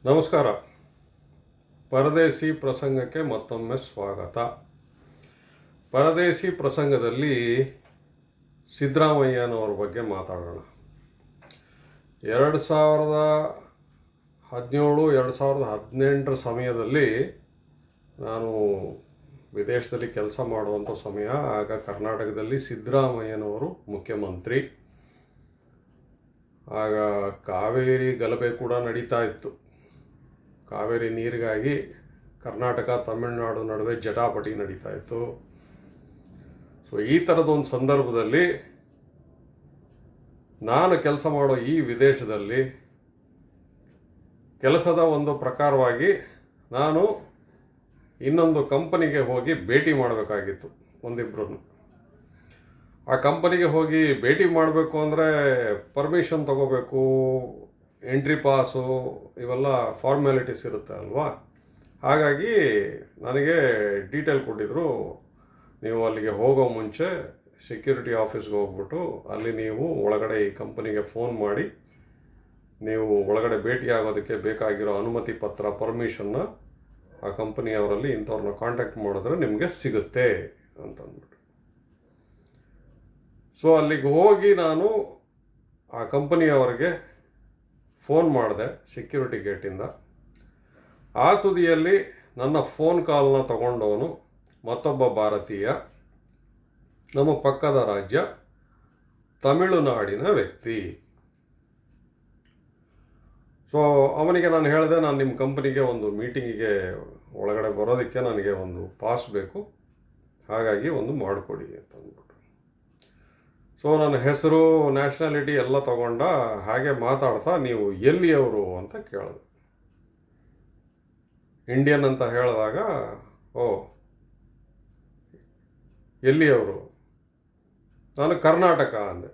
ನಮಸ್ಕಾರ. ಪರದೇಶಿ ಪ್ರಸಂಗಕ್ಕೆ ಮತ್ತೊಮ್ಮೆ ಸ್ವಾಗತ. ಪರದೇಶಿ ಪ್ರಸಂಗದಲ್ಲಿ ಸಿದ್ದರಾಮಯ್ಯನವ್ರ ಬಗ್ಗೆ ಮಾತಾಡೋಣ. 2017-2018 ಸಮಯದಲ್ಲಿ ನಾನು ವಿದೇಶದಲ್ಲಿ ಕೆಲಸ ಮಾಡುವಂಥ ಸಮಯ. ಆಗ ಕರ್ನಾಟಕದಲ್ಲಿ ಸಿದ್ದರಾಮಯ್ಯನವರು ಮುಖ್ಯಮಂತ್ರಿ. ಆಗ ಕಾವೇರಿ ಗಲಭೆ ಕೂಡ ನಡೀತಾ ಇತ್ತು. ಕಾವೇರಿ ನೀರಿಗಾಗಿ ಕರ್ನಾಟಕ ತಮಿಳುನಾಡು ನಡುವೆ ಜಟಾಪಟಿ ನಡೀತಾ ಇತ್ತು. ಸೊ ಈ ಥರದೊಂದು ಸಂದರ್ಭದಲ್ಲಿ ನಾನು ಕೆಲಸ ಮಾಡೋ ಈ ವಿದೇಶದಲ್ಲಿ ಕೆಲಸದ ಒಂದು ಪ್ರಕಾರವಾಗಿ ನಾನು ಇನ್ನೊಂದು ಕಂಪನಿಗೆ ಹೋಗಿ ಭೇಟಿ ಮಾಡಬೇಕಾಗಿತ್ತು. ಒಂದಿಬ್ಬರನ್ನು ಆ ಕಂಪನಿಗೆ ಹೋಗಿ ಭೇಟಿ ಮಾಡಬೇಕು ಅಂದರೆ ಪರ್ಮಿಷನ್ ತಗೋಬೇಕು, ಎಂಟ್ರಿ ಪಾಸು, ಇವೆಲ್ಲ ಫಾರ್ಮ್ಯಾಲಿಟೀಸ್ ಇರುತ್ತೆ ಅಲ್ವಾ. ಹಾಗಾಗಿ ನನಗೆ ಡೀಟೇಲ್ ಕೊಟ್ಟಿದ್ದರು, ನೀವು ಅಲ್ಲಿಗೆ ಹೋಗೋ ಮುಂಚೆ ಸೆಕ್ಯೂರಿಟಿ ಆಫೀಸ್ಗೆ ಹೋಗ್ಬಿಟ್ಟು ಅಲ್ಲಿ ನೀವು ಒಳಗಡೆ ಈ ಕಂಪನಿಗೆ ಫೋನ್ ಮಾಡಿ ನೀವು ಒಳಗಡೆ ಭೇಟಿ ಆಗೋದಕ್ಕೆ ಬೇಕಾಗಿರೋ ಅನುಮತಿ ಪತ್ರ, ಪರ್ಮಿಷನ್ನ ಆ ಕಂಪನಿಯವರಲ್ಲಿ ಇಂಥವ್ರನ್ನ ಕಾಂಟ್ಯಾಕ್ಟ್ ಮಾಡಿದ್ರೆ ನಿಮಗೆ ಸಿಗುತ್ತೆ ಅಂತಂದ್ಬಿಟ್ಟು. ಸೊ ಅಲ್ಲಿಗೆ ಹೋಗಿ ನಾನು ಆ ಕಂಪನಿಯವರಿಗೆ ಫೋನ್ ಮಾಡಿದೆ ಸೆಕ್ಯೂರಿಟಿ ಗೇಟಿಂದ. ಆ ತುದಿಯಲ್ಲಿ ನನ್ನ ಫೋನ್ ಕಾಲ್ನ ತಗೊಂಡವನು ಮತ್ತೊಬ್ಬ ಭಾರತೀಯ, ನಮ್ಮ ಪಕ್ಕದ ರಾಜ್ಯ ತಮಿಳುನಾಡಿನ ವ್ಯಕ್ತಿ. ಸೊ ಅವನಿಗೆ ನಾನು ಹೇಳಿದೆ, ನಾನು ನಿಮ್ಮ ಕಂಪನಿಗೆ ಒಂದು ಮೀಟಿಂಗಿಗೆ ಒಳಗಡೆ ಬರೋದಕ್ಕೆ ನನಗೆ ಒಂದು ಪಾಸ್ ಬೇಕು, ಹಾಗಾಗಿ ಒಂದು ಮಾಡಿಕೊಡಿ ಅಂತಂದ್ಬಿಟ್ಟು. ಸೊ ನನ್ನ ಹೆಸರು, ನ್ಯಾಷನಾಲಿಟಿ ಎಲ್ಲ ತಗೊಂಡ. ಹಾಗೆ ಮಾತಾಡ್ತಾ ನೀವು ಎಲ್ಲಿಯವರು ಅಂತ ಕೇಳಿದೆ. ಇಂಡಿಯನ್ ಅಂತ ಹೇಳಿದಾಗ, ಓ ಎಲ್ಲಿಯವರು? ನಾನು ಕರ್ನಾಟಕ ಅಂದೆ.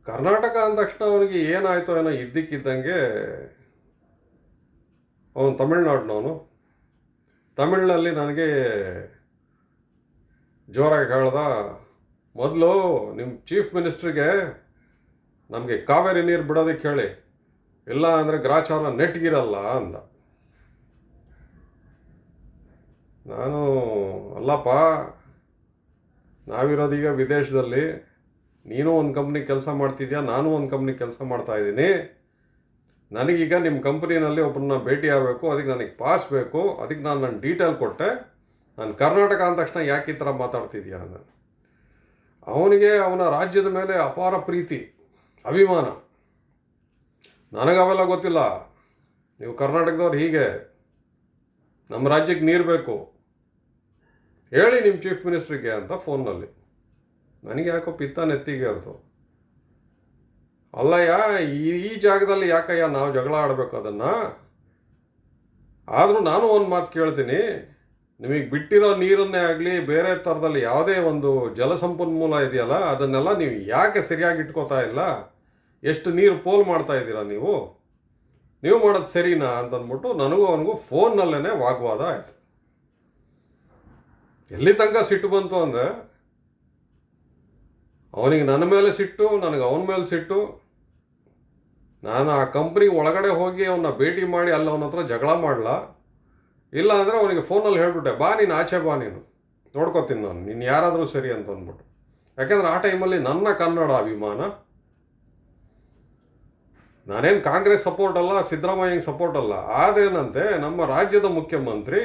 ಕರ್ನಾಟಕ ಅಂದ ತಕ್ಷಣ ಅವನಿಗೆ ಏನಾಯಿತೋ ಏನೋ ಇದ್ದಕ್ಕಿದ್ದಂಗೆ, ಅವನು ತಮಿಳ್ನಾಡಿನವನು. ತಮಿಳಿನಲ್ಲಿ ನನಗೆ ಜೋರಾಗಿ ಹೇಳ್ದ, ಮೊದಲು ನಿಮ್ಮ ಚೀಫ್ ಮಿನಿಸ್ಟ್ರಿಗೆ ನಮಗೆ ಕಾವೇರಿ ನೀರು ಬಿಡೋದಕ್ಕೆ ಹೇಳಿ, ಇಲ್ಲ ಅಂದರೆ ಗ್ರಾಚಾರ ನೆಟ್ಗಿರಲ್ಲ ಅಂದ. ನಾನು, ಅಲ್ಲಪ್ಪ, ನಾವಿರೋದೀಗ ವಿದೇಶದಲ್ಲಿ, ನೀನು ಒಂದು ಕಂಪ್ನಿ ಕೆಲಸ ಮಾಡ್ತಿದ್ಯಾ, ನಾನು ಒಂದು ಕಂಪ್ನಿ ಕೆಲಸ ಮಾಡ್ತಾಯಿದ್ದೀನಿ. ನನಗೀಗ ನಿಮ್ಮ ಕಂಪ್ನಿನಲ್ಲಿ ಒಬ್ಬರನ್ನ ಭೇಟಿ ಆಗಬೇಕು, ಅದಕ್ಕೆ ನನಗೆ ಪಾಸ್ ಬೇಕು, ಅದಕ್ಕೆ ನಾನು ನನ್ನ ಡೀಟೇಲ್ ಕೊಟ್ಟೆ. ನಾನು ಕರ್ನಾಟಕ ಅಂದ ತಕ್ಷಣ ಯಾಕೆ ಈ ಥರ ಮಾತಾಡ್ತಿದ್ಯಾ ಅಂದ. ಅವನಿಗೆ ಅವನ ರಾಜ್ಯದ ಮೇಲೆ ಅಪಾರ ಪ್ರೀತಿ, ಅಭಿಮಾನ. ನನಗವೆಲ್ಲ ಗೊತ್ತಿಲ್ಲ. ನೀವು ಕರ್ನಾಟಕದವ್ರು ಹೀಗೆ, ನಮ್ಮ ರಾಜ್ಯಕ್ಕೆ ನೀರು ಬೇಕು, ಹೇಳಿ ನಿಮ್ಮ ಚೀಫ್ ಮಿನಿಸ್ಟ್ರಿಗೆ ಅಂತ ಫೋನ್ನಲ್ಲಿ. ನನಗೆ ಯಾಕೋ ಪಿತ್ತ ನೆತ್ತಿಗೆ ಇರ್ತು. ಅಲ್ಲಯ್ಯ, ಈ ಜಾಗದಲ್ಲಿ ಯಾಕಯ್ಯ ನಾವು ಜಗಳ ಆಡಬೇಕು ಅದನ್ನು? ಆದರೂ ನಾನು ಒಂದು ಮಾತು ಕೇಳ್ತೀನಿ, ನಿಮಗೆ ಬಿಟ್ಟಿರೋ ನೀರನ್ನೇ ಆಗಲಿ, ಬೇರೆ ಥರದಲ್ಲಿ ಯಾವುದೇ ಒಂದು ಜಲಸಂಪನ್ಮೂಲ ಇದೆಯಲ್ಲ, ಅದನ್ನೆಲ್ಲ ನೀವು ಯಾಕೆ ಸರಿಯಾಗಿ ಇಟ್ಕೋತಾ ಇಲ್ಲ? ಎಷ್ಟು ನೀರು ಪೋಲ್ ಮಾಡ್ತಾ ಇದ್ದೀರಾ ನೀವು ಮಾಡೋದು ಸರಿನಾ ಅಂತಂದ್ಬಿಟ್ಟು ನನಗೂ ಅವನಿಗೂ ಫೋನ್ನಲ್ಲೇ ವಾಗ್ವಾದ ಆಯಿತು. ಎಲ್ಲಿ ತನಕ ಸಿಟ್ಟು ಬಂತು ಅಂದರೆ, ಅವನಿಗೆ ನನ್ನ ಮೇಲೆ ಸಿಟ್ಟು, ನನಗೆ ಅವನ ಮೇಲೆ ಸಿಟ್ಟು. ನಾನು ಆ ಕಂಪ್ನಿ ಒಳಗಡೆ ಹೋಗಿ ಅವನ್ನ ಭೇಟಿ ಮಾಡಿ ಅಲ್ಲಿ ಅವನ ಹತ್ರ ಜಗಳ ಮಾಡಲ, ಇಲ್ಲ ಅಂದರೆ ಅವನಿಗೆ ಫೋನಲ್ಲಿ ಹೇಳಿಬಿಟ್ಟೆ, ಬಾ ನೀನು ಆಚೆ ಬಾ, ನೀನು ನೋಡ್ಕೊತೀನಿ ನಾನು, ನೀನು ಯಾರಾದರೂ ಸರಿ ಅಂತ ಅಂದ್ಬಿಟ್ಟು. ಯಾಕೆಂದರೆ ಆ ಟೈಮಲ್ಲಿ ನನ್ನ ಕನ್ನಡ ಅಭಿಮಾನ. ನಾನೇನು ಕಾಂಗ್ರೆಸ್ ಸಪೋರ್ಟ್ ಅಲ್ಲ, ಸಿದ್ದರಾಮಯ್ಯಂಗೆ ಸಪೋರ್ಟ್ ಅಲ್ಲ. ಆದ್ರೇನಂತೆ, ನಮ್ಮ ರಾಜ್ಯದ ಮುಖ್ಯಮಂತ್ರಿ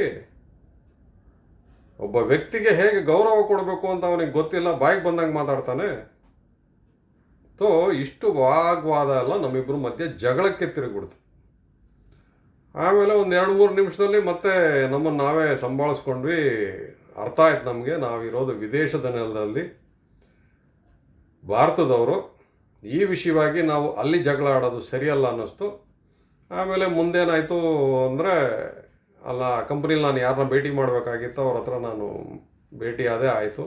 ಒಬ್ಬ ವ್ಯಕ್ತಿಗೆ ಹೇಗೆ ಗೌರವ ಕೊಡಬೇಕು ಅಂತ ಅವನಿಗೆ ಗೊತ್ತಿಲ್ಲ, ಬಾಯಿಗೆ ಬಂದಂಗೆ ಮಾತಾಡ್ತಾನೆ. ಸೊ ಇಷ್ಟು ವಾಗ್ವಾದ ಎಲ್ಲ ನಮ್ಮಿಬ್ಬರ ಮಧ್ಯೆ ಜಗಳಕ್ಕೆ ತಿರುಗಿಬಿಡ್ತು. ಆಮೇಲೆ ಒಂದು 2-3 ನಿಮಿಷದಲ್ಲಿ ಮತ್ತೆ ನಮ್ಮನ್ನು ನಾವೇ ಸಂಭಾಳಿಸ್ಕೊಂಡ್ವಿ. ಅರ್ಥ ಆಯ್ತು ನಮಗೆ, ನಾವಿರೋದು ವಿದೇಶದ ನೆಲದಲ್ಲಿ, ಭಾರತದವರು, ಈ ವಿಷಯವಾಗಿ ನಾವು ಅಲ್ಲಿ ಜಗಳ ಆಡೋದು ಸರಿಯಲ್ಲ ಅನ್ನಿಸ್ತು. ಆಮೇಲೆ ಮುಂದೇನಾಯಿತು ಅಂದರೆ, ಅಲ್ಲ ಕಂಪ್ನಿಲಿ ನಾನು ಯಾರನ್ನ ಭೇಟಿ ಮಾಡಬೇಕಾಗಿತ್ತು ಅವ್ರ ಹತ್ರ ನಾನು ಭೇಟಿ ಆದೇ ಆಯಿತು.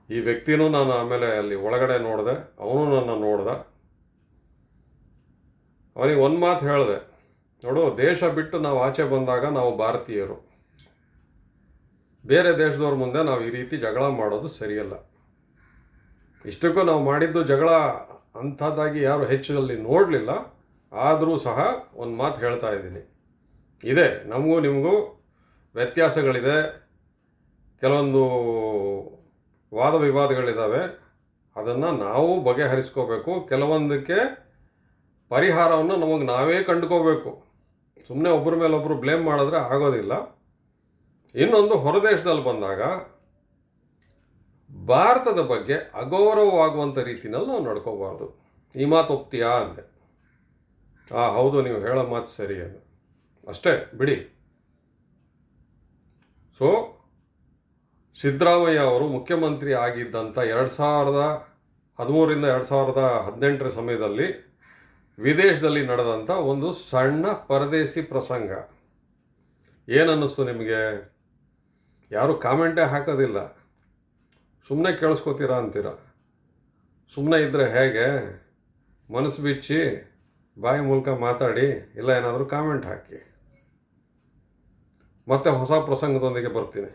ಈ ವ್ಯಕ್ತಿನೂ ನಾನು ಆಮೇಲೆ ಅಲ್ಲಿ ಒಳಗಡೆ ನೋಡಿದೆ, ಅವನು ನನ್ನ ನೋಡ್ದ. ಅವನಿಗೆ ಒಂದು ಮಾತು ಹೇಳಿದೆ, ನೋಡು, ದೇಶ ಬಿಟ್ಟು ನಾವು ಆಚೆ ಬಂದಾಗ ನಾವು ಭಾರತೀಯರು, ಬೇರೆ ದೇಶದವ್ರ ಮುಂದೆ ನಾವು ಈ ರೀತಿ ಜಗಳ ಮಾಡೋದು ಸರಿಯಲ್ಲ. ಇಷ್ಟಕ್ಕೂ ನಾವು ಮಾಡಿದ್ದು ಜಗಳ ಅಂಥದ್ದಾಗಿ ಯಾರು ಹೆಚ್ಚಲ್ಲಿ ನೋಡಲಿಲ್ಲ. ಆದರೂ ಸಹ ಒಂದು ಮಾತು ಹೇಳ್ತಾ ಇದ್ದೀನಿ, ಇದೆ ನಮಗೂ ನಿಮಗೂ ವ್ಯತ್ಯಾಸಗಳಿದೆ, ಕೆಲವೊಂದು ವಾದ ವಿವಾದಗಳಿದ್ದಾವೆ, ಅದನ್ನು ನಾವು ಬಗೆಹರಿಸ್ಕೋಬೇಕು. ಕೆಲವೊಂದಕ್ಕೆ ಪರಿಹಾರವನ್ನು ನಮಗೆ ನಾವೇ ಕಂಡುಕೋಬೇಕು. ಸುಮ್ಮನೆ ಒಬ್ಬರ ಮೇಲೊಬ್ಬರು ಬ್ಲೇಮ್ ಮಾಡಿದ್ರೆ ಆಗೋದಿಲ್ಲ. ಇನ್ನೊಂದು, ಹೊರದೇಶದಲ್ಲಿ ಬಂದಾಗ ಭಾರತದ ಬಗ್ಗೆ ಅಗೌರವವಾಗುವಂಥ ರೀತಿಯಲ್ಲಿ ನಾವು ನಡ್ಕೋಬಾರ್ದು. ಈ ಮಾತು ಒಪ್ತೀಯಾ ಅಂದೆ. ಹೌದು, ನೀವು ಹೇಳೋ ಮಾತು ಸರಿ ಅದು, ಅಷ್ಟೇ ಬಿಡಿ. ಸೊ ಸಿದ್ದರಾಮಯ್ಯ ಅವರು ಮುಖ್ಯಮಂತ್ರಿ ಆಗಿದ್ದಂಥ 2013ರಿಂದ 2018 ಸಮಯದಲ್ಲಿ ವಿದೇಶದಲ್ಲಿ ನಡೆದಂಥ ಒಂದು ಸಣ್ಣ ಪರದೇಸಿ ಪ್ರಸಂಗ ಏನನ್ನಿಸ್ತು ನಿಮಗೆ? ಯಾರೂ ಕಾಮೆಂಟೇ ಹಾಕೋದಿಲ್ಲ, ಸುಮ್ಮನೆ ಕೇಳಿಸ್ಕೋತೀರಾ ಅಂತೀರ. ಸುಮ್ಮನೆ ಇದ್ದರೆ ಹೇಗೆ? ಮನಸ್ಸು ಬಿಚ್ಚಿ ಬಾಯಿ ಮೂಲಕ ಮಾತಾಡಿ, ಇಲ್ಲ ಏನಾದರೂ ಕಾಮೆಂಟ್ ಹಾಕಿ. ಮತ್ತೆ ಹೊಸ ಪ್ರಸಂಗದೊಂದಿಗೆ ಬರ್ತೀನಿ.